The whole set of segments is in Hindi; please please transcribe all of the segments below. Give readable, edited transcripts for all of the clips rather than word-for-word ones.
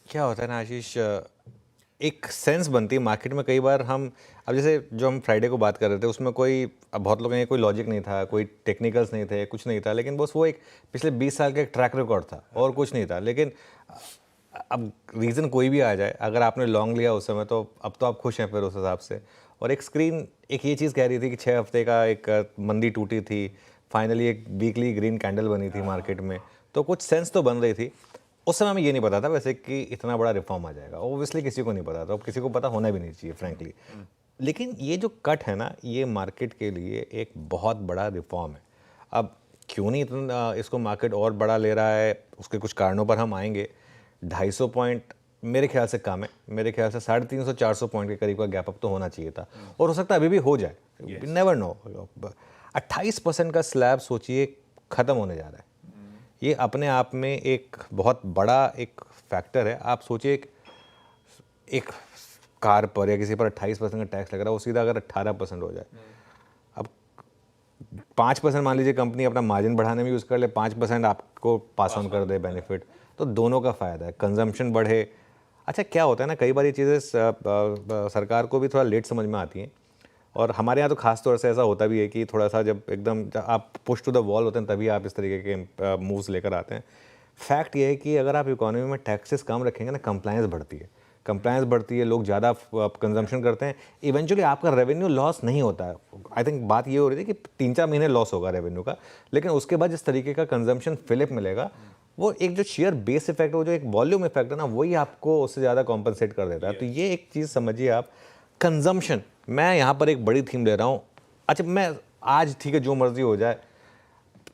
क्या होता है ना आशीष, एक सेंस बनती है मार्केट में कई बार। हम अब जैसे जो हम फ्राइडे को बात कर रहे थे उसमें कोई, अब बहुत लोगों ने कोई लॉजिक नहीं था, कोई टेक्निकल्स नहीं थे, कुछ नहीं था, लेकिन बस वो एक पिछले 20 साल का एक ट्रैक रिकॉर्ड था और कुछ नहीं था। लेकिन अब रीज़न कोई भी आ जाए, अगर आपने लॉन्ग लिया उस समय तो अब तो आप खुश हैं फिर उस हिसाब से। और एक स्क्रीन एक ये चीज़ कह रही थी कि 6 हफ्ते का एक मंदी टूटी थी, फाइनली एक वीकली ग्रीन कैंडल बनी थी मार्केट में, तो कुछ सेंस तो बन रही थी। उस समय हमें ये नहीं पता था वैसे कि इतना बड़ा रिफॉर्म आ जाएगा, ओब्वियसली किसी को नहीं पता था, अब किसी को पता होना भी नहीं चाहिए फ्रैंकली। लेकिन ये जो कट है ना, ये मार्केट के लिए एक बहुत बड़ा रिफॉर्म है। अब क्यों नहीं इतना इसको मार्केट और बड़ा ले रहा है, उसके कुछ कारणों पर हम आएंगे। 250 पॉइंट मेरे ख्याल से कम है, मेरे ख्याल से 350-400 पॉइंट के करीब का गैप अप तो होना चाहिए था, और हो सकता है अभी भी हो जाए, नेवर नो। 28% का स्लैब सोचिए ख़त्म होने जा रहा है। ये अपने आप में एक बहुत बड़ा एक फैक्टर है। आप सोचिए एक कार पर या किसी पर 28% का टैक्स लग रहा है, वो सीधा अगर 18% हो जाए, अब 5% मान लीजिए कंपनी अपना मार्जिन बढ़ाने में यूज़ कर ले, 5% आपको पास ऑन कर दे बेनिफिट, तो दोनों का फ़ायदा है, कंजम्पशन बढ़े। अच्छा क्या होता है ना, कई बार ये चीज़ें सरकार को भी थोड़ा लेट समझ में आती हैं, और हमारे यहाँ तो खास तौर से ऐसा होता भी है कि थोड़ा सा जब एकदम आप पुश टू द वॉल होते हैं तभी आप इस तरीके के मूव्स लेकर आते हैं। फैक्ट ये है कि अगर आप इकोनॉमी में टैक्सेस कम रखेंगे ना, कंप्लायंस बढ़ती है, कंप्लायंस बढ़ती है, लोग ज़्यादा कंजम्पशन करते हैं, इवेंचुअली आपका रेवेन्यू लॉस नहीं होता है। आई थिंक बात ये हो रही थी कि 3-4 महीने लॉस होगा रेवेन्यू का, लेकिन उसके बाद जिस तरीके का कंजम्पशन फिलिप मिलेगा, वो एक जो शेयर बेस इफेक्ट, वो जो एक वॉल्यूम इफेक्ट है ना, वही आपको उससे ज़्यादा कॉम्पनसेट कर देता है। तो ये एक चीज़ समझिए आप, कंजम्पशन, मैं यहाँ पर एक बड़ी थीम ले रहा हूँ। अच्छा मैं आज ठीक है जो मर्जी हो जाए,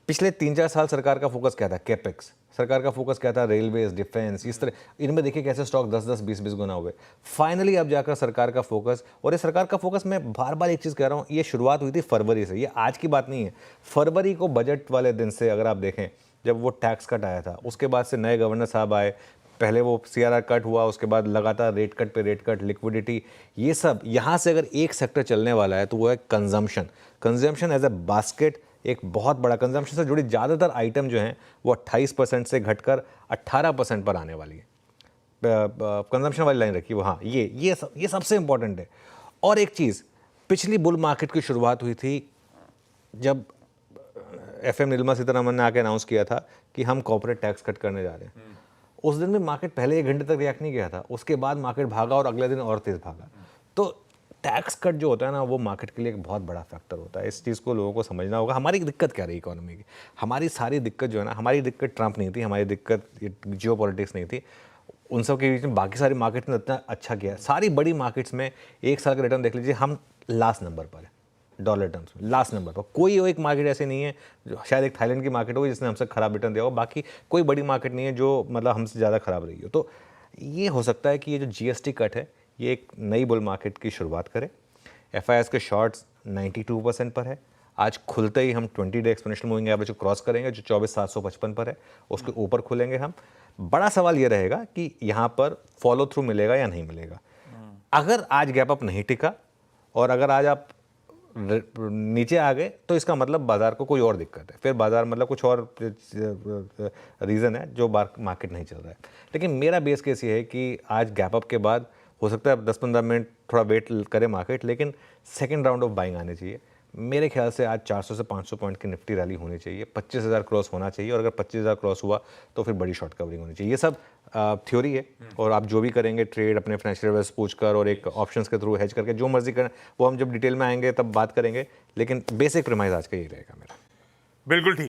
पिछले 3-4 साल सरकार का फोकस क्या था? कैपेक्स। सरकार का फोकस क्या था? रेलवेज, डिफेंस, इस तरह। इनमें देखिए कैसे स्टॉक 10-10, 20-20 गुना हुए। फाइनली अब जाकर सरकार का फोकस, और ये सरकार का फोकस, मैं बार बार एक चीज़ कह रहा हूँ, ये शुरुआत हुई थी फरवरी से, ये आज की बात नहीं है। फरवरी को बजट वाले दिन से अगर आप देखें, जब वो टैक्स कट आया था, उसके बाद से नए गवर्नर साहब आए, पहले वो CRR कट हुआ, उसके बाद लगातार रेट कट पे रेट कट, लिक्विडिटी, ये सब। यहाँ से अगर एक सेक्टर चलने वाला है तो वो है consumption. Consumption as a basket, एक बहुत बड़ा कंजम्पशन से जुड़ी ज़्यादातर आइटम जो हैं वो 28% से घटकर 18% पर आने वाली है। कंजम्पशन वाली लाइन रखी वो, हाँ ये सबसे इंपॉर्टेंट है। और एक चीज़, पिछली बुल मार्केट की शुरुआत हुई थी जब FM निर्मला सीतारमण ने आके अनाउंस किया था कि हम कॉर्पोरेट टैक्स कट करने जा रहे हैं। उस दिन में मार्केट पहले 1 घंटे तक रिएक्ट नहीं किया था, उसके बाद मार्केट भागा और अगले दिन और तेज़ भागा। तो टैक्स कट जो होता है ना, वो मार्केट के लिए एक बहुत बड़ा फैक्टर होता है। इस चीज़ को लोगों को समझना होगा। हमारी दिक्कत क्या रही इकोनॉमी की? हमारी सारी दिक्कत जो है ना, हमारी दिक्कत ट्रंप नहीं थी, हमारी दिक्कत जियो पॉलिटिक्स नहीं थी, उन सब के बीच में बाकी सारी मार्केट ने इतना अच्छा किया है। सारी बड़ी मार्केट्स में 1 साल का रिटर्न देख लीजिए, हम लास्ट नंबर पर है डॉलर टर्म्स में, लास्ट नंबर पर। कोई एक मार्केट ऐसी नहीं है, जो शायद एक थाईलैंड की मार्केट होगी जिसने हमसे खराब रिटर्न दिया हो, बाकी कोई बड़ी मार्केट नहीं है जो मतलब हमसे ज़्यादा खराब रही हो। तो ये हो सकता है कि ये जो GST कट है, ये एक नई बुल मार्केट की शुरुआत करे। FIS के शॉर्ट्स 92% पर है। आज खुलते ही हम 20 डे एक्सपोनेंशियल मूविंग एवरेज को क्रॉस करेंगे, जो 24,755 पर है, उसके ऊपर खुलेंगे हम। बड़ा सवाल ये रहेगा कि यहाँ पर फॉलो थ्रू मिलेगा या नहीं मिलेगा। अगर आज गैप अप नहीं टिका और अगर आज आप नीचे आ गए, तो इसका मतलब बाजार को कोई और दिक्कत है, फिर बाजार मतलब कुछ और रीज़न है जो मार्केट नहीं चल रहा है। लेकिन मेरा बेस केस ये है कि आज गैप अप के बाद हो सकता है 10-15 मिनट थोड़ा वेट करे मार्केट, लेकिन सेकंड राउंड ऑफ बाइंग आने चाहिए। मेरे ख्याल से आज 400 से 500 पॉइंट की निफ्टी रैली होनी चाहिए, 25,000 क्रॉस होना चाहिए, और अगर 25,000 क्रॉस हुआ तो फिर बड़ी शॉर्ट कवरिंग होनी चाहिए। ये सब थ्योरी है, और आप जो भी करेंगे ट्रेड अपने फाइनेंशियल एडवाइस पूछकर और एक ऑप्शंस के थ्रू हेज करके जो मर्जी करें, वो हम जब डिटेल में आएंगे तब बात करेंगे, लेकिन बेसिक प्रीमाइस आज का यही रहेगा मेरा। बिल्कुल ठीक।